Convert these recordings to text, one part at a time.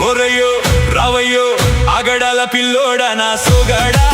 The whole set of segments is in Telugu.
ఒరయ్యో రావయ్యో ఆగడాల పిల్లోడా నా సోగాడా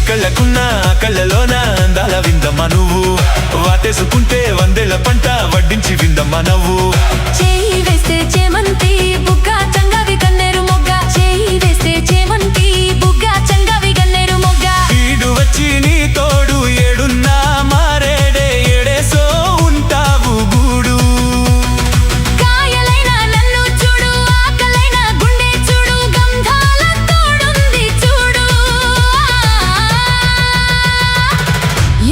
కళ్ళకున్న కళ్ళలోన అందాల విందమ్మ నువ్వు వాటేసుకుంటే వందేళ్ల పంట వడ్డించి విందమ్మ నవ్వు చేయి వేస్తే చేమంతి బుగ్గ చంగవి గన్నేరు మొగ్గ చేయి వేస్తే చేమంతి బుగ్గ చంగవి గన్నేరు మొగ్గ ఈడు వచ్చి నీ తోడు ఏడున్నా మారేడే ఏడేసో ఉంటావు గూడు కాయలైన నన్ను చూడు ఆకలైన గుండె చూడు గంధాల తోడుంది చూడు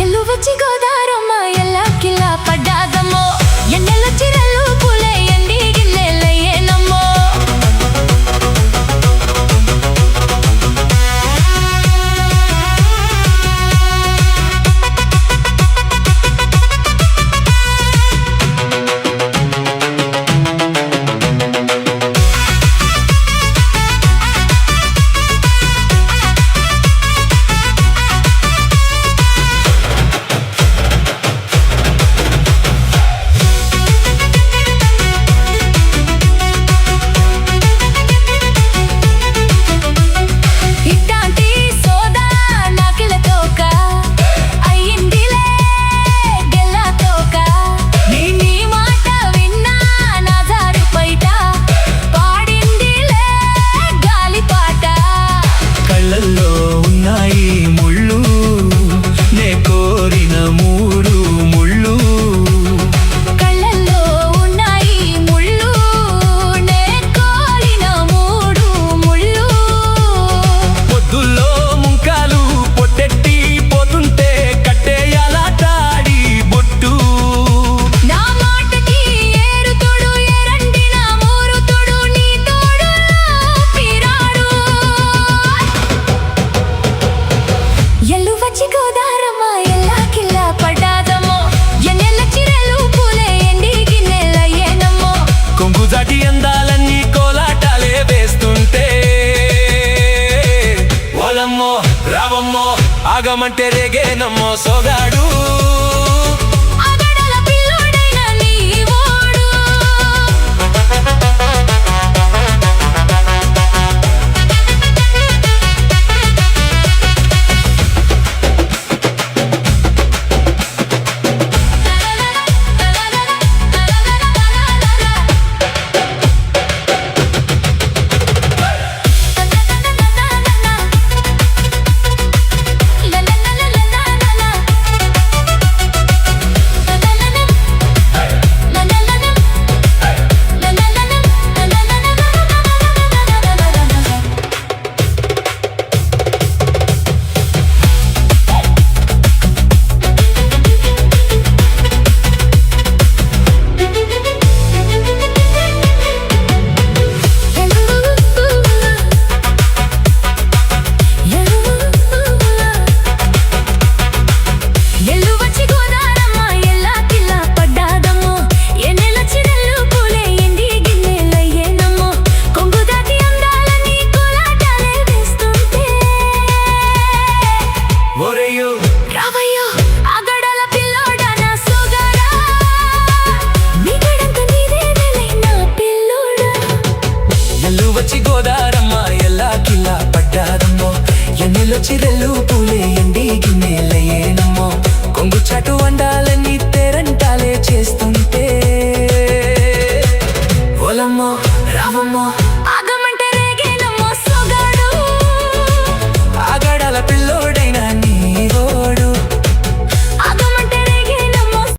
ఎల్లువచ్చి గోదారమ్మ ఎల్లా కిల్లా పడ్డాదమ్మో ఎన్నెల చిరలు పూలే ఎండి గిల్లెలయ్యేనమ్మో ఇట్టాంటి సోదా నాకిలతోక అయ్యిందిలే గెల్లతోక నీ మాట విన్నా నా జారు పైట పాడిందిలే గాలిపాట కళ్ళల్లో ఉన్నాయి ముళ్ళు నే కోరిన మూడు ముళ్ళు కళ్ళల్లో ఉన్నాయి ముళ్ళు నే కోరిన మూడు ముళ్ళు పొద్దుల్లో ముంకాలు పొట్టెట్టి పోతుంటే కట్టేయాల తాడి బొట్టు నా మాటకి ఏరుతుడు ఎరండిన మూరుతుడు నీ తోడు పిరాడు ఎల్లువచ్చి గోదారమ్మ ఎల్లా కిల్లా పడ్డాదమ్మో ఎన్నెల చిరలు పూలే ఎండి గిన్నెలయ్యేనమ్మో కొంగు జాటి అందాలన్నీ కోలాటాలే వేస్తుంటే ఓలమ్మో రావమ్మో ఆగమంటే రేగేనమ్మో సోగాడు ఆగడల పిల్లోడైన నీ ఓడు ఎల్లువచ్చి గోదారమ్మ ఎల్లా కిల్లా పడ్డాదమ్మో ఎన్నెల చిరలు పూలే ఎండి గిన్నెలయ్యేనమ్మో కొంగు దాటి అందాలని కోలాటాలే వేస్తుంటే ఒరయ్యో రావయ్యో ఆగడాల పిల్లోడా నా సోగాడా నీకడంత నీదేదలే నా పిల్లోడా ఎల్లు వచ్చి గోదారమ్మ ఎల్లా కిల్లా పడ్డాదమ్మో ఎన్నెల్లో చిరెల్లు